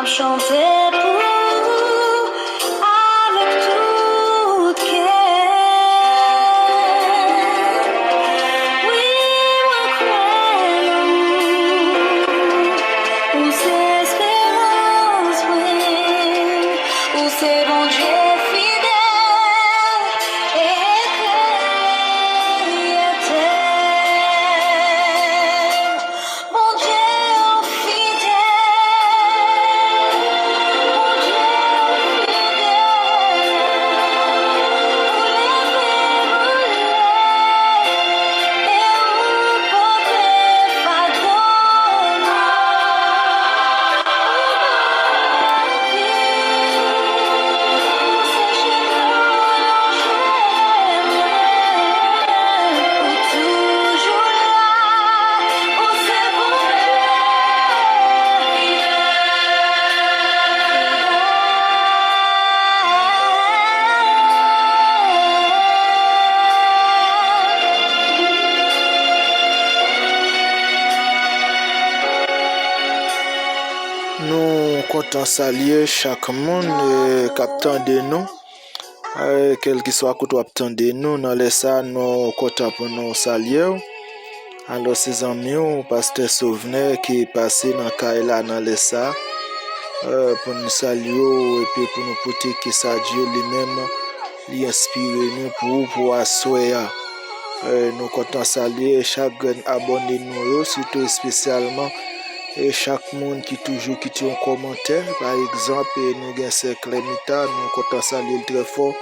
m'a chanté pour avec tout cœur. Oui, moi crois l'amour, où c'est espérance, oui, où c'est bon Dieu fidèle et éternel. Bon Dieu nous comptons saluer chaque monde captant de nous, quel qu'il soit côté de nous, dans les salles, nous comptons pour nous saluer. Alors, ces amis, pasteur Sauvener qui est passé dans Kaila dans les salles, pour nous saluer et puis pour nous porter que ça Dieu lui-même lui inspire nous pour assurer. Nous comptons saluer chaque abonné nous, surtout spécialement. Et chaque monde qui toujours quitte un commentaire, par exemple, nous avons ce Clémita, nous comptons saluer très fort.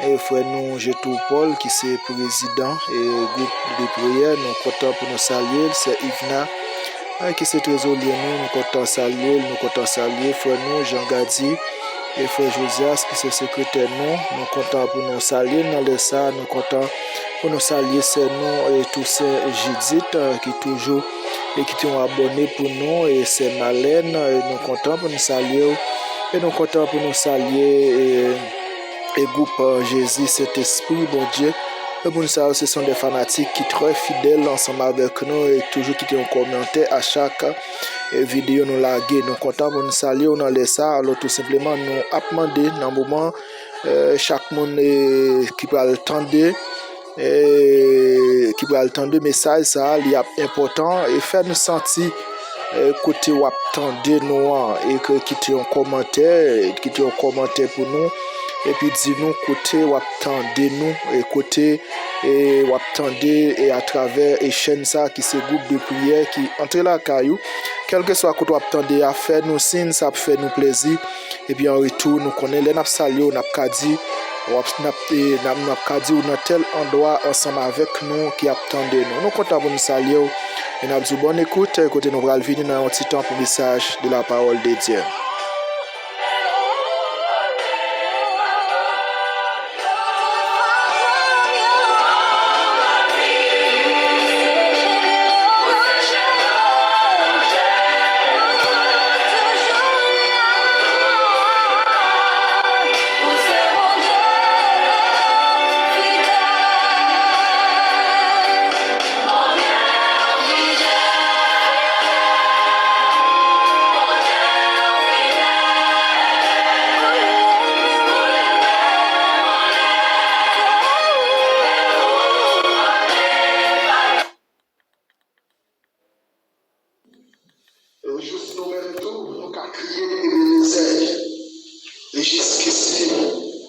Et frère nous, Jetou Paul, qui est président et groupe de prière, nous comptons pour nous saluer, c'est Yvna, qui est trésorier nous comptons saluer, frère nous, Jean Gadi, et frère Josias, qui est secrétaire nous comptons pour nous saluer, dans le ça, nous comptons pour nous saluer, c'est nous et tous ces Judith, qui toujours et qui sont abonnés pour nous, et c'est Malène, et nous comptons pour nous saluer, et nous comptons pour nous saluer, et groupe Jésus, cet esprit, bon Dieu, et pour nous saluer, ce sont des fanatiques qui sont très fidèles ensemble avec nous, et toujours qui ont commenté à chaque vidéo nous laguer. Nous comptons pour nous saluer, on a laissé, alors tout simplement, nous avons demandé dans le moment, chaque monde qui peut attendre, qui peut attendre message ça il est important et faire nous sentir côté ou attendre nous et que quitter un commentaire pour nous et puis dis nous côté ou attendre nous et côté et ou attendre et à travers et chaîne ça qui c'est groupe de prière qui entre la caillou quel que soit côté ou attendre à faire nous signe ça fait nous plaisir et puis en retour nous connaît les n'a salué on a dit ou dans tel endroit ensemble avec nous qui attendent nous. Nous comptons pour nous saluer et nous avons bonne écoute. Écoutez, nous allons venir dans un petit temps pour le message de la parole de Dieu. Juste nous mêmes tout, nous avons crié Mesaj. Et jusqu'ici,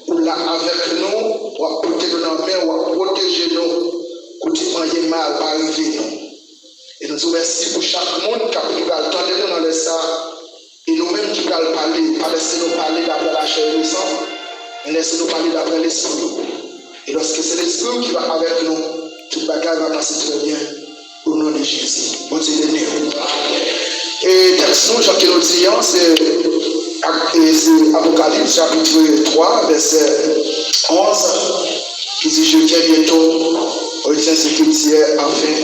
ou là avec nous, ou à porter nos mains, ou à protéger nous, côté moyen mal pas arriver nous. Et nous vous remercions pour chaque monde qui a pu attendre nous dans les salles. Et nous-mêmes qui allons parler, pas laisser nous parler d'après la chair et le sang, mais laisser nous parler d'après l'esprit. Et lorsque c'est l'esprit qui va avec nous, toute bagarre va passer très bien au nom de Jésus. Bon Dieu béni. Et texte nous, Jean qui nous dit, c'est Apocalypse chapitre 3, verset 11, qui dit je viens bientôt, retiens ce qui tient afin,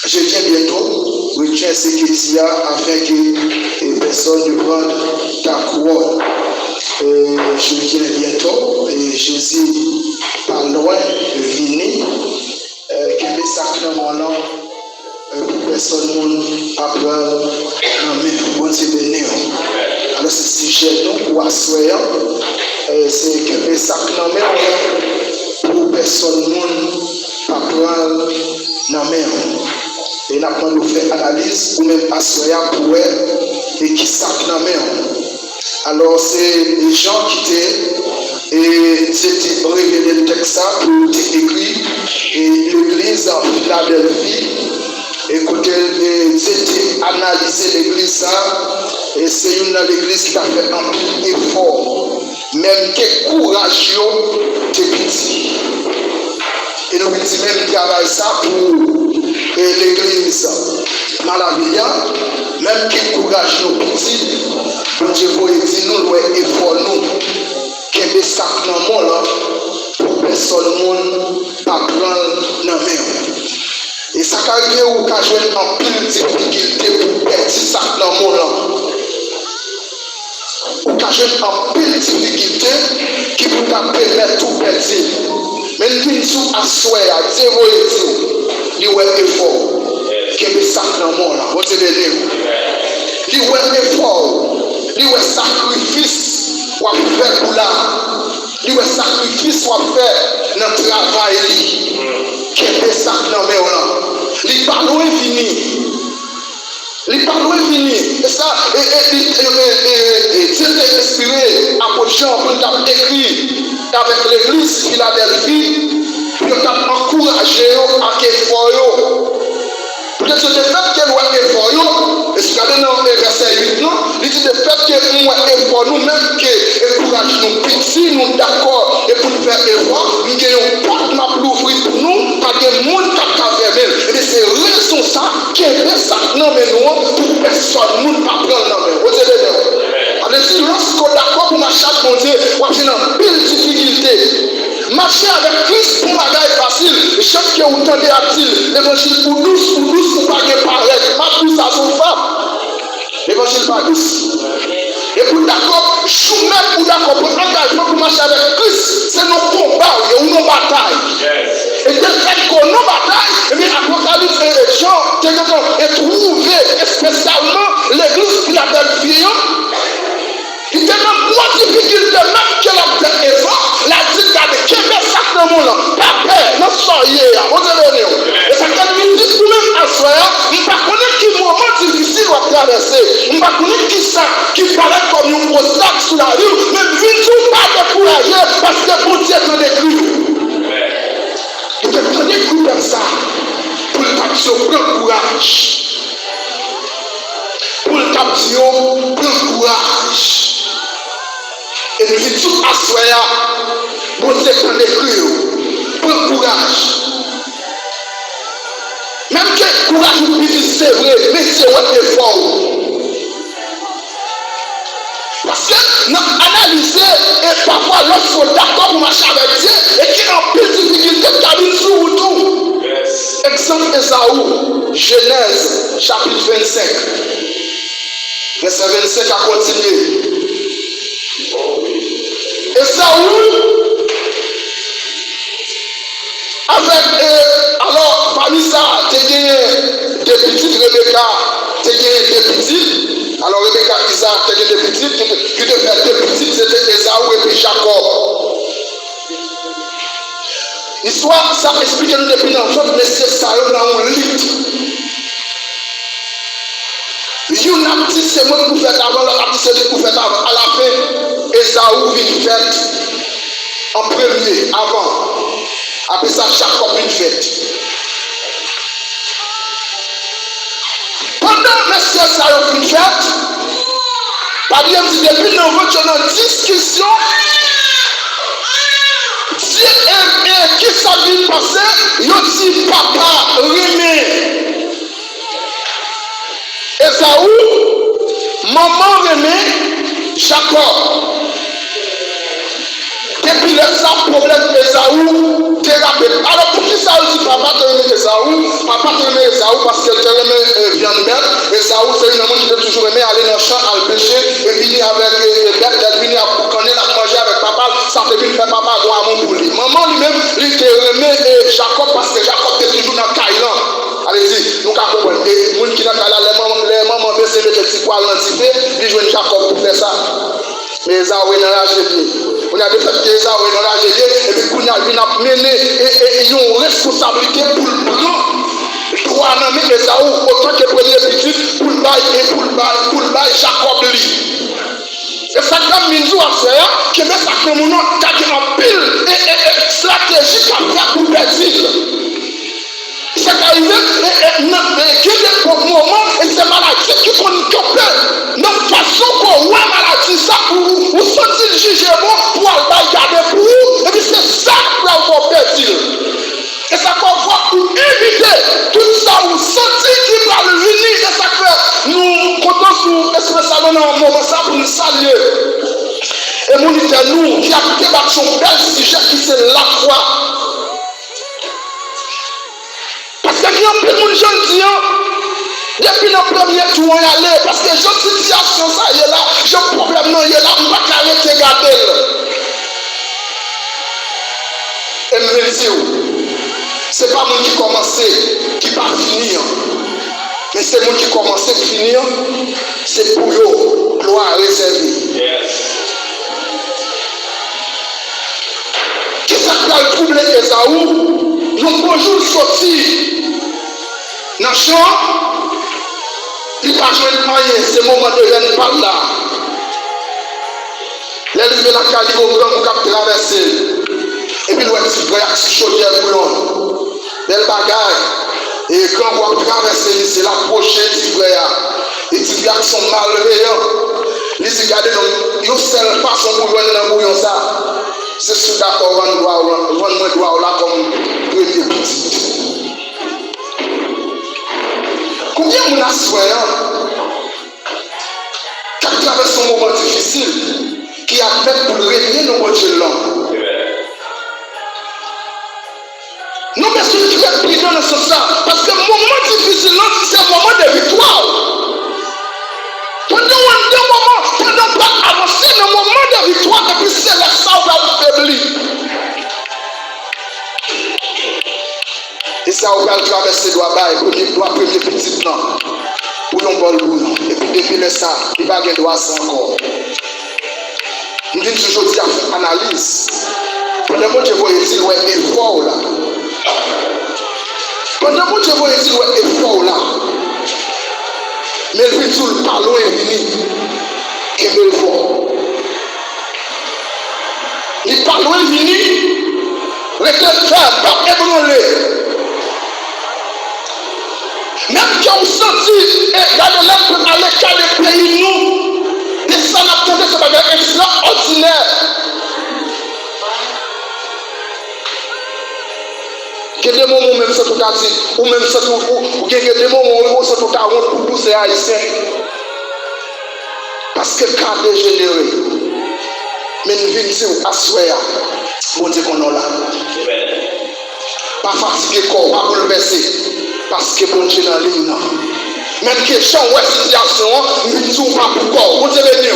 je viens bientôt, retiens ce qui tient afin que personne ne prenne ta couronne. Je viens bientôt, et Jésus pas loin de venir, que les sacrements là. personne monde apprend non mais bon Dieu béni. Alors ce sujet nous pour asseoir c'est que ça non mais pour personne monde apprend non mais et n'a pas nous faire analyse ou même asseoir pour et qui ça non mais alors c'est les gens qui étaient et c'était révélé le texte ça pour écrit et l'église en Philadelphie et côté c'était analyser l'église ça et c'est une l'église qui a fait un effort même que courage de petit et nous dit même travail ça pour l'église Malavia même que courage de petit bon Dieu vous dit nous le effort nous Kenbe sacrement là pour personne monde apprendre dans main et ça arrive où qu'a joué en pile difficulté pour perdre sacrement là ou qu'a joué en pile difficulté qui peut permettre tout perdre mais nous sous assoir à Dieu il ouais effort Kenbe sacrement là vous dire il ouais effort il ouais sacrifice ou faire pour là, il y a sacrifice ou faire dans le travail qui est ça dans mais là, il parle infini, il parle infini et ça Dieu t'a inspiré apôtre Jean pour écrire avec l'église Philadelphie pour encourager à effort. Peut-être que le fait qu'elle soit effort, et ce qu'il y a dans le verset 8, non, il dit le fait que nous effort, nous-mêmes, que courage nous, si nous d'accord, et pour nous faire effort, nous gagnons pas de l'ouvrir pour nous, pas de monde qui a fermé. Et c'est raison ça, qui est ça, non, mais nous, pour personne, nous ne pas prendre la main. Vous savez, alors, si lorsqu'on est d'accord pour marcher avec mon Dieu, on a une pile difficulté. Marcher avec Christ pour la guerre facile. Chaque que vous entendez à dire, l'évangile pour douce, pour pas que paraître. Ma plus à son femme. L'évangile pas douce. Et pour d'accord, soumettre pour d'accord, pour engagement pour marcher avec Christ, c'est nos combats ou nos batailles. Et dès qu'on nos batailles, et bien Apocalypse et Jean, et trouvé spécialement l'église Philadelphie. Il y a moins de difficulté même que la Eva, la dit de Kenbe sacrement là, pas peur, non soyez, on te donne. Et ça quand nous dit nous-mêmes à soi, on ne connaît qui moment difficile à traverser, on ne connaît qui ça, qui paraît comme une obstacle sur la rue, mais vite pas décourager parce que bon Dieu t'en écrit. Il te prend des coups comme ça, pour le caption, prends courage. Pour le caption, prends courage. Et nous disons tout à soi, bon Dieu t'en écrit, prends courage. Même que courage ou difficile, c'est vrai, mais c'est un effort. Parce que nous analysons et parfois lorsqu'on est d'accord pour marcher avec Dieu et qu'il y a une petite difficulté qui a mis sous tout. Exemple Esaü, Genèse chapitre 25. Verset 25 a continué. Esaü, avec, alors parmi ça, tu as des petites Rebecca, tu as des petites. Alors Rebecca, Isaac, tu as des petites, qui devaient faire des petites, c'était Esaü et puis Jacob. L'histoire, ça explique nous depuis l'enfant, mais c'est ça, dans un livre. Une petite, c'est moi qui fais avant, la petite, c'est qui fait avant. À la fin, Esaü vient faire en premier, avant. Après ça, Jacob vient faire. Pendant que ça a vient faire, par exemple, depuis nous avons une discussion, Dieu aime qui ça vient passer, il dit papa, remet. Esaü, maman remet Jacob. Depuis le ça problème Esaü, thérapie. Alors pour qui ça dit papa te remet Esaü? Papa te remet Esaü parce que te remet viande bête. Esaü c'est une homme qui veut toujours aimer aller dans le champ, aller pêcher et venir avec bête, venir à boucaner, à manger avec papa. Ça te fait papa doit amour pour lui. Maman lui-même, il te remet Jacob parce que Jacob est toujours dans Thaïlande. Allez-y, nous avons compris. pour l'antité, il joue Jacob pour faire ça. Mais Esaou est dans la génie. On a fait que Esaou est dans la génie, et puis qu'on a mené et ils ont responsabilité pour le prendre. Droit dans Esaou, autant que premier petit, pour le bail Jacob lui. Et ça comme Menw a fait, que met ça comme un autre qui a en pile et stratégie pour persil. C'est arrivé, et pour le moment, et c'est maladie qui qu'on capte. Notre façon qu'on voit maladie, ça, ou sortir le jugement pour aller garder pour vous, et puis c'est ça qu'on va persil. Et ça qu'on va pour éviter tout ça, ou sentir qu'il va le venir, et ça fait, nous comptons sur espécialement dans un moment ça pour nous saluer. Et nous disons, nous qui avons débattu son bel sujet qui c'est la foi. Parce que il y a plein de gens qui disent, depuis le premier tour, on y allait, parce que j'ai une situation, ça y est là, j'ai un problème, non, il est là, on va arrêter de garder. Et je me dis, ce n'est pas moi qui commence, qui va finir. Mais c'est moi qui commence à finir, c'est pour eux, gloire réservée. Qui ça qui a troublé Esaou? Nous bonjour sorti dans le champ, il n'a pas joué de moyen, c'est le moment de ne pas là. L'élève de la calibre au grand pour traverser. Et puis, il y a un petit frère qui chaudière bouillon. Belle bagaille. Et quand on va traverser, c'est la prochaine petit frère. Les petits gars qui sont malveillants. Les petits gars, ils ont seule façon pour jouer dans le bouillon ça. C'est sûr d'accord, on doit là comme premier petit. Combien de gens qui traversent un moment difficile, qui admettent pour régner nos Dieu là? Non, mais ce qui est prudent dans ce sens, parce que le moment difficile, c'est un moment de victoire. Pendant un moment, pendant pas avancer, le moment de victoire, et puis c'est la sang va faiblir. Et ça, on va traverser doit bailler, pour qu'il doit prendre des petites noms, pour l'on bol boulot. Et puis depuis le ça, il va gagner droit ça encore. Nous disons toujours dire analyse. Pendant que je vois ici, ouais, effort là. Pendant que je vois ici, ouais, effort là. Mais le tout le parlons est venu. Kenbe le fort. Le parlons est venu. Restez ferme, pas ébranler. Même quand on sentit, et dans le lèvres à l'écart des pays, nous, des sanateurs, c'est un extraordinaire. Il y a des moments où même ça tout a dit, ou même ça tout, ou il y a des moments où ça tout a honte pour tous ces haïtiens. Parce que le cas dégénéré, mais nous venons dire, assoya, on dit qu'on est là. Pas fatigué, corps, pas bouleversé, parce que bon Dieu dans la ligne. Même question, ouais, situation, nous ne sommes pas pour corps, on dit venir.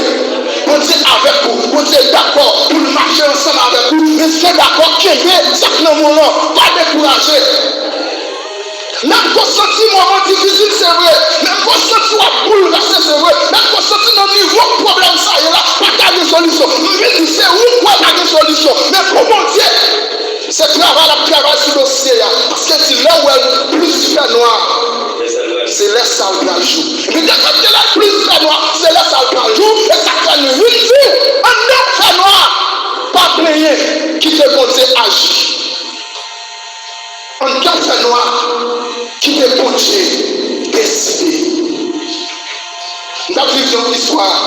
On dit avec vous, on dit d'accord, pour marcher ensemble avec vous, mais c'est d'accord, Kenbe, ça ne nous pas décourager. Même qu'on sentit un moment difficile, c'est vrai. Même qu'on sentit un bouleversé, c'est vrai. Même qu'on sentit un niveau de problème, ça y est là, pas de solution. Mais c'est où quoi pas de solution. Mais pour mon Dieu, c'est travail sur le dossier. Parce que si là où elle plus fait noir, c'est là ça le jour. Mais quand elle est plus fait noir, c'est là ça le jour. Et ça fait une rupture. Un homme fait noir, pas payé, qui te compte agir. Un café noir qui te compte décider. Nous avons vécu une histoire.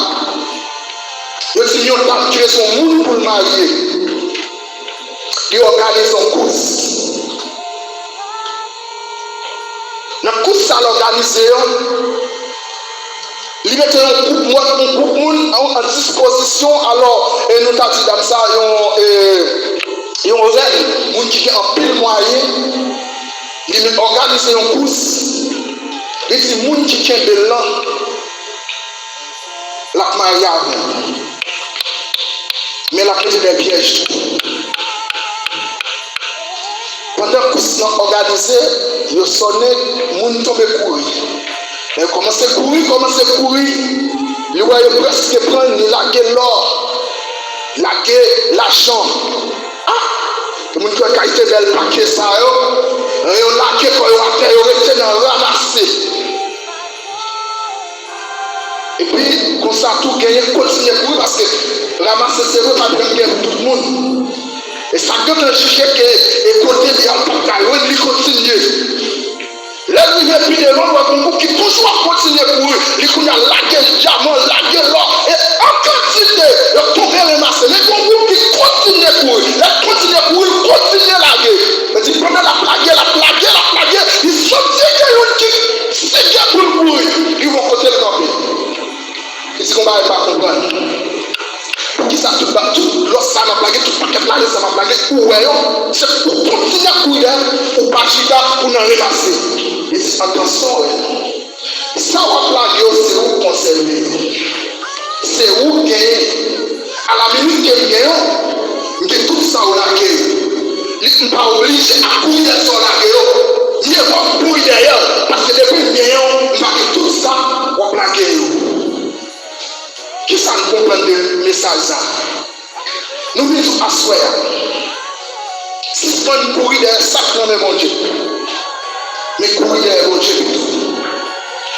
Le Seigneur a tué son monde pour le marier. Il organise son course. Dans la course, ça l'organisé. Il mettait un groupe en disposition. Alors, et nous avons dit comme ça, il y a un rêve, qui a un pile moyen. Il organise une course. Il dit, moun qui tient de l'an, la mariage. Mais la petite des pièges. Pendant que nous sommes organisés, nous sommes tous les courir. Elle commence à courir. Il va presque prendre, il laguer l'or, laguer l'argent. Ah! Mon cœur qui était belle paquet ça, on laguer quand on était dans ramasser. Et puis, comme ça, tout gagner, continuer à courir parce que ramasser c'est vrai, pas bien pour tout le monde. Et ça donne un sujet qui est côté de la il continue. Là, il y a plus de l'homme qui toujours continue à courir. Il a lagué le diamant, lagué l'or, et en quantité, il a tombé les masses. Mais il qui continue à courir, il continue à courir, continue à laguer. Il dit pendant la plaguer, ils sont dit qui c'est bien pour courir. Ils vont côté le camper. Ils disent qu'on va pas comprendre. Qui ça tout lorsque ça m'a plagué, tout paquet là, ça m'a plagué, c'est pour continuer à courir, ou pas chita pour n'en ramasser. Et attention, ça va plaguer, c'est où conserver. C'est où gagner. À la minute que gagne, que tout ça on a gagné. Il n'est pas obligé à courir sur la gueule. Il n'est pas courir derrière, parce que depuis gagnant, il va que tout ça on plaguer. Qui ça nous comprend le message là? Nous venons à soi. Si c'est pas une courir derrière ça, non mais mon Dieu. Mais courir derrière mon Dieu.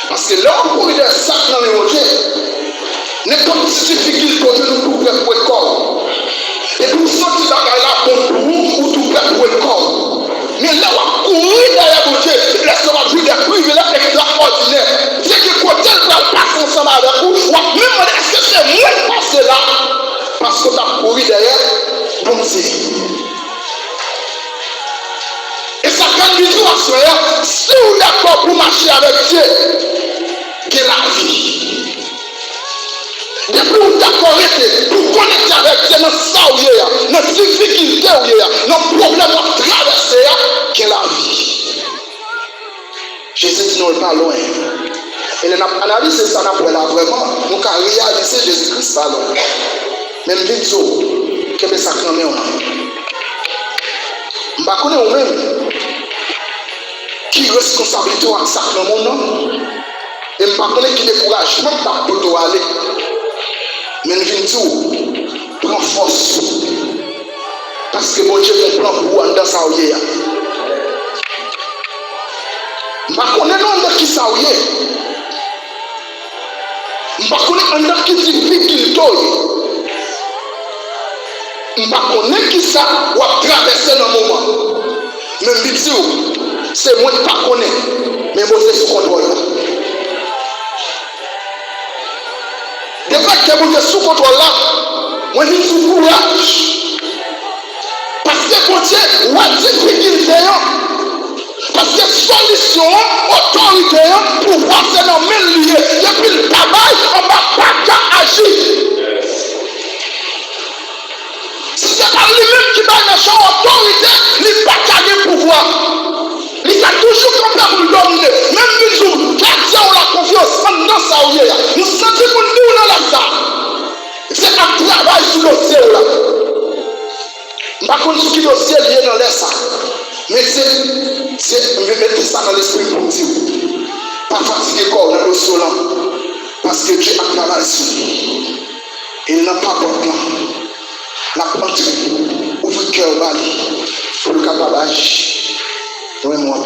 Parce que là, on courir derrière ça, non mais mon Dieu. N'importe quelle difficulté que nous pouvons pour le corps. Et pour sortir là pour nous, ou tout pour le corps. Mais là, on courir derrière mon Dieu. Laisse-moi jouer des privilèges extraordinaires. C'est que quand elle va passer ensemble avec vous, même est-ce que c'est moi qui passe là? Parce qu'on a couru derrière, bon Dieu. Et ça quand du tout à soi, si vous êtes d'accord pour marcher avec Dieu, c'est la vie. Depuis vous d'accord pour connecter avec Dieu dans ça où il y a, dans la difficulté où il y a, dans le problème à traverser, c'est la vie. Jésus dit non, pas loin. Et l'analyse ça n'a pas là vraiment. Nous avons réalisé Jésus-Christ pas loin. Même vidéo, que ça quand même. Je ne connais pas même qui est responsabilité à ça dans mon nom. Et je ne connais qui décourage même pas pour toi aller. Mais vidéo, prends force. Parce que mon Dieu comprend pour vous dans sa vie. Je ne connais pas qui ça y est. Je ne connais pas qui difficulté. Je ne connais pas qui ça va traverser dans le moment. Même vidéo, c'est moi qui ne connais pas. Mais moi, c'est ce contrôle. Depuis que vous êtes sous contrôle là, moi, je suis sous courage. Parce que mon Dieu, on a difficulté. Parce que solution, autorité, pouvoir, c'est dans le même lieu. Depuis le travail, on ne va pas agir. Si c'est pas lui-même qui va dans autorité, il ne va pas gagner pouvoir. Il a toujours compris pour le dominer. Même le jour, gardien ou la confiance, dans sa où il y a. Nous sentons que nous dans la salle. C'est un travail sur le ciel là. Par contre, ce qui est au ciel, il est dans l'air ça. Mais c'est mettre ça dans l'esprit pour dire. Pas fatiguer corps dans le sol. Parce que Dieu a travaillé sur lui. Il n'a pas de plan. La plante, ouvre le cœur, pour le capable d'agir. Vraiment.